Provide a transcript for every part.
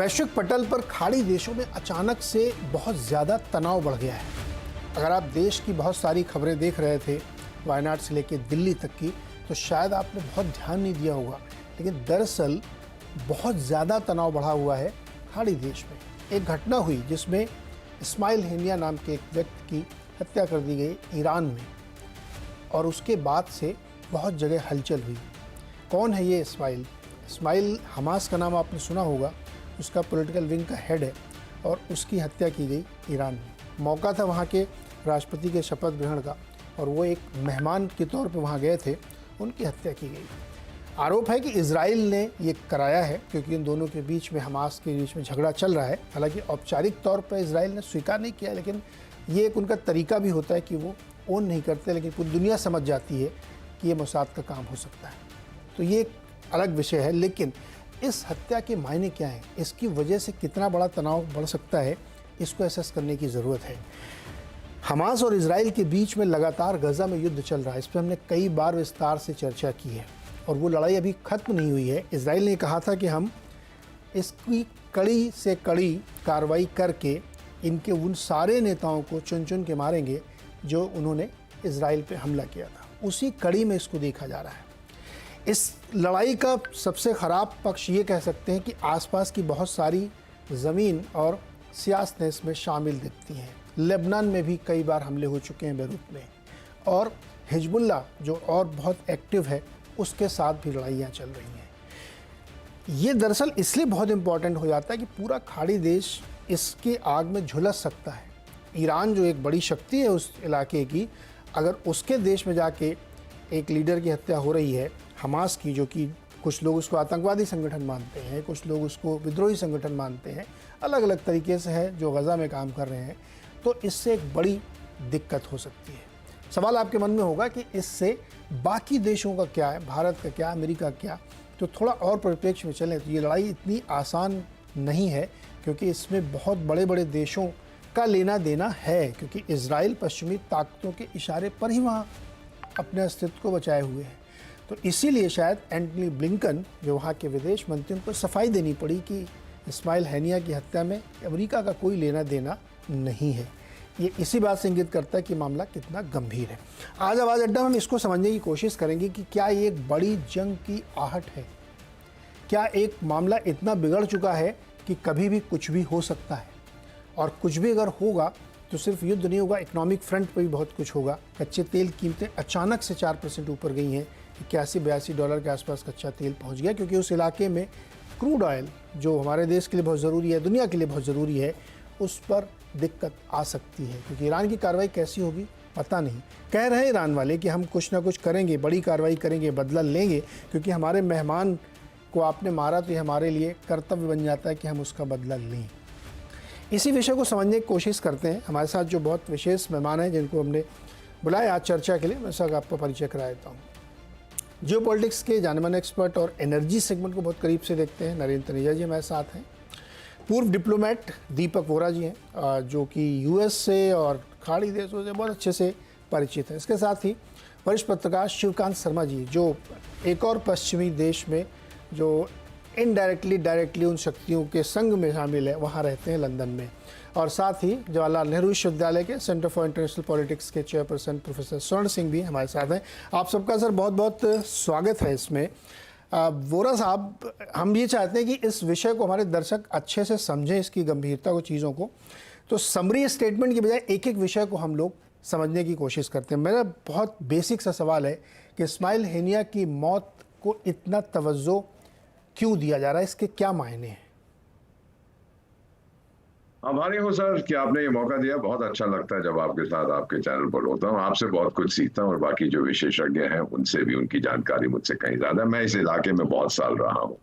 वैश्विक पटल पर खाड़ी देशों में अचानक से बहुत ज़्यादा तनाव बढ़ गया है। अगर आप देश की बहुत सारी खबरें देख रहे थे, वायनाड से लेकर दिल्ली तक की, तो शायद आपने बहुत ध्यान नहीं दिया होगा, लेकिन दरअसल बहुत ज़्यादा तनाव बढ़ा हुआ है खाड़ी देश में। एक घटना हुई जिसमें इस्माइल हेनिया नाम के एक व्यक्ति की हत्या कर दी गई ईरान में, और उसके बाद से बहुत जगह हलचल हुई। कौन है ये इस्माइल? इस्माइल हमास का नाम आपने सुना होगा, उसका पॉलिटिकल विंग का हेड है, और उसकी हत्या की गई ईरान में। मौका था वहाँ के राष्ट्रपति के शपथ ग्रहण का, और वो एक मेहमान के तौर पे वहाँ गए थे, उनकी हत्या की गई। आरोप है कि इजराइल ने ये कराया है, क्योंकि इन दोनों के बीच में, हमास के बीच में झगड़ा चल रहा है। हालांकि औपचारिक तौर पर इजराइल ने स्वीकार नहीं किया, लेकिन ये एक उनका तरीका भी होता है कि वो ओन नहीं करते, लेकिन पूरी दुनिया समझ जाती है कि ये मोसाद का काम हो सकता है। तो ये एक अलग विषय है, लेकिन इस हत्या के मायने क्या हैं, इसकी वजह से कितना बड़ा तनाव बढ़ सकता है, इसको असेस करने की ज़रूरत है। हमास और इजराइल के बीच में लगातार गजा में युद्ध चल रहा है। इस पर हमने कई बार विस्तार से चर्चा की है, और वो लड़ाई अभी ख़त्म नहीं हुई है। इजराइल ने कहा था कि हम इसकी कड़ी से कड़ी कार्रवाई करके इनके उन सारे नेताओं को चुन चुन के मारेंगे जो उन्होंने इजराइल पे हमला किया था। उसी कड़ी में इसको देखा जा रहा है। इस लड़ाई का सबसे ख़राब पक्ष ये कह सकते हैं कि आसपास की बहुत सारी ज़मीन और सियासतें इसमें शामिल दिखती हैं। लेबनान में भी कई बार हमले हो चुके हैं, बेरूत में, और हिजबुल्ला जो और बहुत एक्टिव है, उसके साथ भी लड़ाइयाँ चल रही हैं। ये दरअसल इसलिए बहुत इम्पॉर्टेंट हो जाता है कि पूरा खाड़ी देश इसके आग में झुलस सकता है। ईरान जो एक बड़ी शक्ति है उस इलाके की, अगर उसके देश में जाके एक लीडर की हत्या हो रही है, हमास की, जो कि कुछ लोग उसको आतंकवादी संगठन मानते हैं, कुछ लोग उसको विद्रोही संगठन मानते हैं, अलग अलग तरीके से है जो गज़ा में काम कर रहे हैं, तो इससे एक बड़ी दिक्कत हो सकती है। सवाल आपके मन में होगा कि इससे बाकी देशों का क्या है, भारत का क्या, अमेरिका का क्या? तो थोड़ा और परिप्रेक्ष्य में चलें तो ये लड़ाई इतनी आसान नहीं है, क्योंकि इसमें बहुत बड़े बड़े देशों का लेना देना है, क्योंकि इजराइल पश्चिमी ताकतों के इशारे पर ही वहाँ अपने अस्तित्व को बचाए हुए है। तो इसीलिए शायद एंटनी ब्लिंकन, जो वहाँ के विदेश मंत्री, उनको सफाई देनी पड़ी कि इस्माइल हेनिया की हत्या में अमेरिका का कोई लेना देना नहीं है। ये इसी बात से इंगित करता है कि मामला कितना गंभीर है। आज आवाज़ अड्डा में हम इसको समझने की कोशिश करेंगे कि क्या ये एक बड़ी जंग की आहट है, क्या एक मामला इतना बिगड़ चुका है कि कभी भी कुछ भी हो सकता है, और कुछ भी अगर होगा तो सिर्फ युद्ध नहीं होगा, इकोनॉमिक फ्रंट पर भी बहुत कुछ होगा। कच्चे तेल कीमतें अचानक से 4% ऊपर गई हैं, $81-82 के आसपास कच्चा तेल पहुंच गया, क्योंकि उस इलाके में क्रूड ऑयल, जो हमारे देश के लिए बहुत ज़रूरी है, दुनिया के लिए बहुत ज़रूरी है, उस पर दिक्कत आ सकती है। क्योंकि ईरान की कार्रवाई कैसी होगी पता नहीं। कह रहे हैं ईरान वाले कि हम कुछ ना कुछ करेंगे, बड़ी कार्रवाई करेंगे, बदला लेंगे, क्योंकि हमारे मेहमान को आपने मारा तो ये हमारे लिए कर्तव्य बन जाता है कि हम उसका बदला लें। इसी विषय को समझने की कोशिश करते हैं। हमारे साथ जो बहुत विशेष मेहमान हैं, जिनको हमने बुलाया आज चर्चा के लिए, मैं सब आपको परिचय करा देता हूँ। जियोपॉलिटिक्स के जाने-माने एक्सपर्ट और एनर्जी सेगमेंट को बहुत करीब से देखते हैं, नरेंद्र तनेजा जी हमारे साथ हैं। पूर्व डिप्लोमेट दीपक वोरा जी हैं, जो कि यूएस से और खाड़ी देशों से बहुत अच्छे से परिचित हैं। इसके साथ ही वरिष्ठ पत्रकार शिवकांत शर्मा जी, जो एक और पश्चिमी देश में, जो इनडायरेक्टली डायरेक्टली उन शक्तियों के संग में शामिल है, वहाँ रहते हैं लंदन में। और साथ ही जवाहरलाल नेहरू विश्वविद्यालय के सेंटर फॉर इंटरनेशनल पॉलिटिक्स के चेयरपर्सन प्रोफेसर स्वर्ण सिंह भी हमारे साथ हैं। आप सबका सर बहुत बहुत स्वागत है इसमें। वोरा साहब, हम ये चाहते हैं कि इस विषय को हमारे दर्शक अच्छे से समझें, इसकी गंभीरता को, चीज़ों को। तो समरी स्टेटमेंट की बजाय एक एक विषय को हम लोग समझने की कोशिश करते हैं। मेरा बहुत बेसिक सा सवाल है कि इस्माइल हेनिया की मौत को इतना तवज्जो क्यों दिया जा रहा है, इसके क्या मायने हैं? आभारी हूँ सर कि आपने ये मौका दिया। बहुत अच्छा लगता है जब आपके साथ आपके चैनल पर होता हूँ। आपसे बहुत कुछ सीखता हूँ, और बाकी जो विशेषज्ञ हैं उनसे भी, उनकी जानकारी मुझसे कहीं ज्यादा। मैं इस इलाके में बहुत साल रहा हूँ।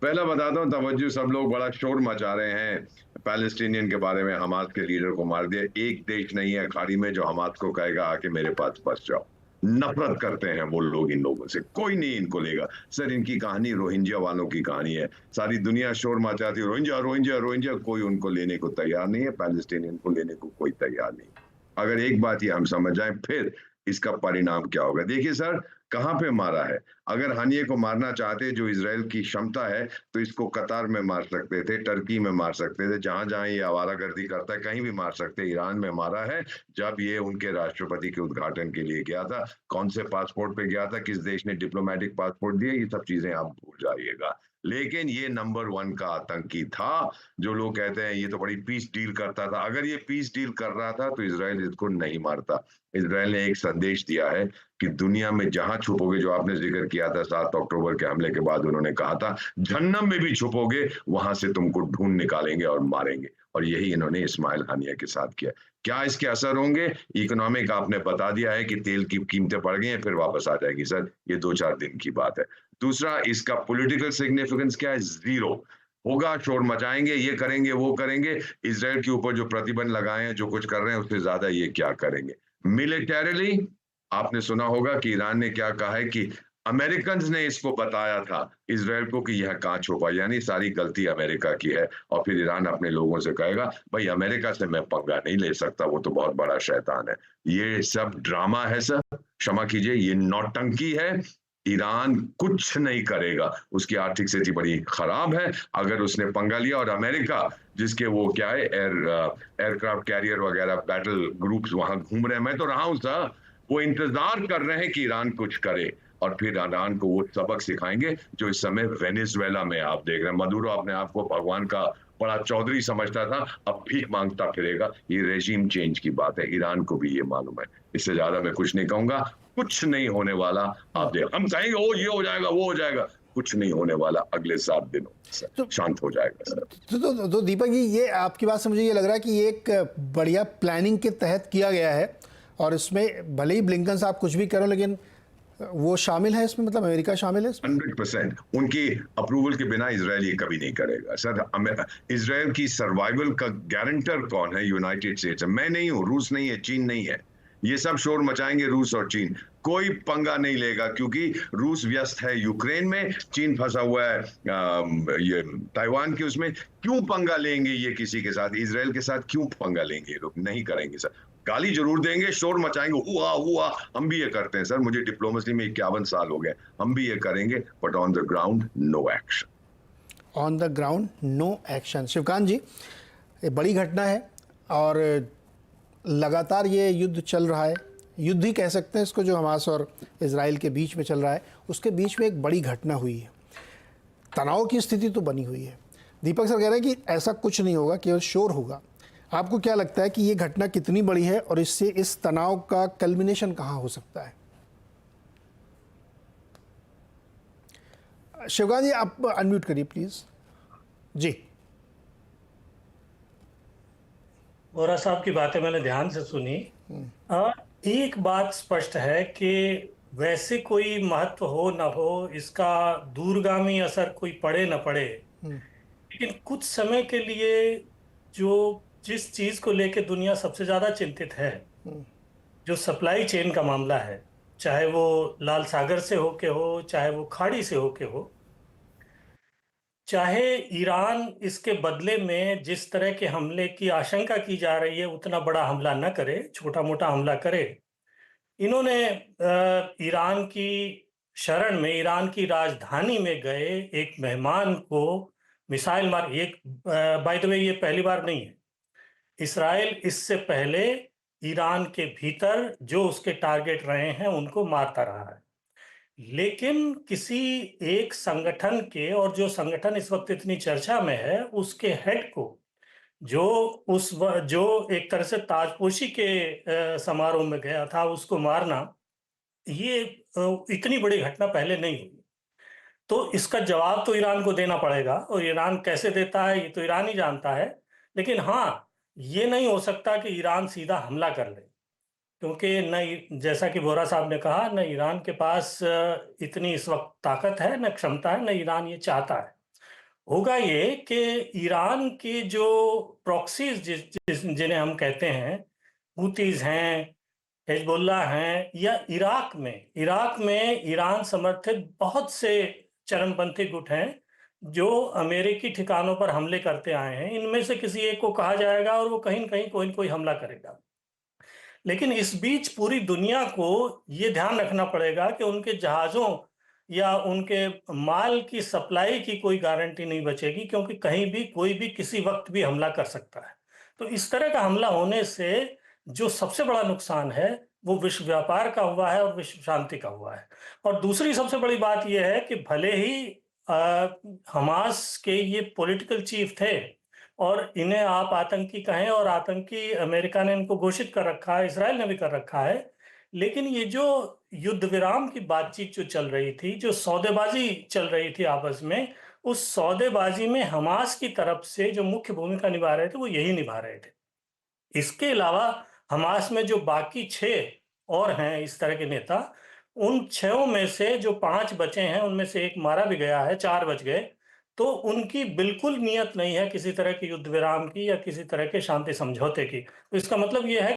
पहला बताता हूँ, तवज्जो, सब लोग बड़ा शोर मचा रहे हैं पैलेस्टीनियन के बारे में। हमास के लीडर को मार दिया। एक देश नहीं है खाड़ी में जो हमास को कहेगा आके मेरे पास बस जाओ। नफरत करते हैं वो लोग इन लोगों से, कोई नहीं इनको लेगा। सर, इनकी कहानी रोहिंग्या वालों की कहानी है। सारी दुनिया शोर मचाती है, रोहिंग्या रोहिंग्या रोहिंग्या, कोई उनको लेने को तैयार नहीं है। पैलेस्टीनियन को लेने को कोई तैयार नहीं। अगर एक बात ये हम समझ जाएं, फिर इसका परिणाम क्या होगा। देखिए सर, कहाँ पे मारा है। अगर हानिये को मारना चाहते जो इजराइल की क्षमता है, तो इसको कतार में मार सकते थे, टर्की में मार सकते थे, जहां जहां ये आवारागर्दी करता है कहीं भी मार सकते। ईरान में मारा है जब ये उनके राष्ट्रपति के उद्घाटन के लिए गया था। कौन से पासपोर्ट पे गया था, किस देश ने डिप्लोमेटिक पासपोर्ट दिए, ये सब चीजें आप भूल जाइएगा। लेकिन ये नंबर 1 का आतंकी था। जो लोग कहते हैं ये तो बड़ी पीस डील करता था, अगर ये पीस डील कर रहा था तो इजराइल इसको नहीं मारता। इजराइल ने एक संदेश दिया है कि दुनिया में जहां छुपोगे, जो आपने जिक्र किया था 7 अक्टूबर के हमले के बाद उन्होंने कहा था, जहन्नम में भी छुपोगे वहां से तुमको ढूंढ निकालेंगे और मारेंगे। और यही इन्होंने इस्माइल हानिया के साथ किया। क्या इसके असर होंगे? इकोनॉमिक आपने बता दिया है कि तेल की कीमतें बढ़ गई हैं, फिर वापस आ जाएगी सर, ये 2-4 दिन की बात है। दूसरा, इसका पॉलिटिकल सिग्निफिकेंस क्या है? जीरो होगा। शोर मचाएंगे, ये करेंगे, वो करेंगे। इजराइल के ऊपर जो प्रतिबंध लगाए हैं, जो कुछ कर रहे हैं, उससे ज्यादा ये क्या करेंगे। मिलिटरीली आपने सुना होगा कि ईरान ने क्या कहा है कि अमेरिकन ने इसको बताया था इजराइल को कि यह कहां छुपा, यानी सारी गलती अमेरिका की है। और फिर ईरान अपने लोगों से कहेगा, भाई अमेरिका से मैं पंगा नहीं ले सकता, वो तो बहुत बड़ा शैतान है। ये सब ड्रामा है सर, क्षमा कीजिए, ये नौटंकी है। ईरान कुछ नहीं करेगा, उसकी आर्थिक स्थिति बड़ी खराब है। अगर उसने पंगा लिया, और अमेरिका जिसके वो क्या है एयरक्राफ्ट कैरियर वगैरह बैटल ग्रुप्स वहां घूम रहे हैं, मैं तो रहा हूं सर, वो इंतजार कर रहे हैं कि ईरान कुछ करे, और फिर ईरान को वो सबक सिखाएंगे जो इस समय वेनेजुएला में आप देख रहे हैं। मदुरो अपने आप को भगवान का बड़ा चौधरी समझता था, अब भीख मांगता फिरेगा। ये रेजिम चेंज की बात है, ईरान को भी ये मालूम है। इससे ज्यादा मैं कुछ नहीं कहूंगा। कुछ नहीं होने वाला। आप देख, हम कहेंगे ओ ये हो जाएगा, वो हो जाएगा, कुछ नहीं होने वाला। अगले 7 दिनों तो शांत हो जाएगा सर। तो दीपक जी, ये आपकी बात से मुझे ये लग रहा है कि ये एक बढ़िया प्लानिंग के तहत किया गया है, और इसमें भले ही ब्लिंकन साहब कुछ भी करो, लेकिन वो शामिल है इसमें, मतलब अमेरिका शामिल है इसमें। 100% उनकी अप्रूवल के बिना इजराइल ये कभी नहीं करेगा सर। इजराइल की सर्वाइवल का गारंटर कौन है? यूनाइटेड स्टेट्स है। मैं नहीं हूं, रूस नहीं है, चीन नहीं है। ये सब शोर मचाएंगे रूस और चीन, कोई पंगा नहीं लेगा, क्योंकि रूस व्यस्त है यूक्रेन में, चीन फंसा हुआ है ये ताइवान के उसमें। क्यों पंगा लेंगे ये किसी के साथ? इजराइल के साथ क्यों पंगा लेंगे? लोग नहीं करेंगे सर। गाली जरूर देंगे, शोर मचाएंगे, हुआ हुआ, हम भी ये करते हैं सर। मुझे डिप्लोमेसी में 51 साल हो गए, हम भी ये करेंगे, but on the ground no action. On the ground no action. Shivkant ji, ये बड़ी घटना है, और लगातार ये युद्ध चल रहा है, युद्ध ही कह सकते हैं इसको, जो हमास और इजराइल के बीच में चल रहा है। उसके बीच में एक बड़ी घटना हुई है, तनाव की स्थिति तो बनी हुई है। दीपक सर कह रहे हैं कि ऐसा कुछ नहीं होगा, केवल शोर होगा। आपको क्या लगता है कि ये घटना कितनी बड़ी है, और इससे इस तनाव का कल्मिनेशन कहाँ हो सकता है? शिवकांत जी, आप अनम्यूट करिए प्लीज। जी। वोरा साहब की बातें मैंने ध्यान से सुनी। एक बात स्पष्ट है कि वैसे कोई महत्व हो ना हो, इसका दूरगामी असर कोई पड़े ना पड़े, लेकिन कुछ समय के लिए जिस चीज को लेकर दुनिया सबसे ज्यादा चिंतित है, जो सप्लाई चेन का मामला है, चाहे वो लाल सागर से होके हो, चाहे वो खाड़ी से होके हो, चाहे ईरान इसके बदले में जिस तरह के हमले की आशंका की जा रही है उतना बड़ा हमला न करे, छोटा मोटा हमला करे। इन्होंने ईरान की शरण में, ईरान की राजधानी में गए एक मेहमान को मिसाइल मार, एक बाय द वे ये पहली बार नहीं है। इसराइल इससे पहले ईरान के भीतर जो उसके टारगेट रहे हैं उनको मारता रहा है, लेकिन किसी एक संगठन के, और जो संगठन इस वक्त इतनी चर्चा में है, उसके हेड को जो एक तरह से ताजपोशी के समारोह में गया था, उसको मारना, ये इतनी बड़ी घटना पहले नहीं हुई। तो इसका जवाब तो ईरान को देना पड़ेगा, और ईरान कैसे देता है ये तो ईरान ही जानता है। लेकिन हाँ, ये नहीं हो सकता कि ईरान सीधा हमला कर ले, क्योंकि न, जैसा कि वोरा साहब ने कहा, न ईरान के पास इतनी इस वक्त ताकत है, न क्षमता है, न ईरान ये चाहता है। होगा ये कि ईरान के जो प्रॉक्सीज जिन्हें हम कहते हैं, हूतीज हैं, हिजबुल्लाह हैं, या इराक में ईरान समर्थित बहुत से चरमपंथी गुट हैं जो अमेरिकी ठिकानों पर हमले करते आए हैं। इनमें से किसी एक को कहा जाएगा और वो कहीं न कहीं कोई न कोई हमला करेगा। लेकिन इस बीच पूरी दुनिया को ये ध्यान रखना पड़ेगा कि उनके जहाज़ों या उनके माल की सप्लाई की कोई गारंटी नहीं बचेगी, क्योंकि कहीं भी कोई भी किसी वक़्त भी हमला कर सकता है। तो इस तरह का हमला होने से जो सबसे बड़ा नुकसान है, वो विश्व व्यापार का हुआ है और विश्व शांति का हुआ है। और दूसरी सबसे बड़ी बात ये है कि भले ही हमास के ये पॉलिटिकल चीफ थे और इन्हें आप आतंकी कहें, और आतंकी अमेरिका ने इनको घोषित कर रखा है, इज़राइल ने भी कर रखा है। लेकिन ये जो युद्ध विराम की बातचीत जो चल रही थी, जो सौदेबाजी चल रही थी आपस में, उस सौदेबाजी में हमास की तरफ से जो मुख्य भूमिका निभा रहे थे, वो यही निभा रहे थे। इसके अलावा हमास में जो बाकी 6 और हैं इस तरह के नेता, उन 6 में से जो 5 बचे हैं, उनमें से 1 मारा भी गया है, 4 बच गए। तो उनकी बिल्कुल नीयत नहीं है किसी तरह के युद्ध विराम की या किसी तरह के शांति समझौते की। तो इसका मतलब ये है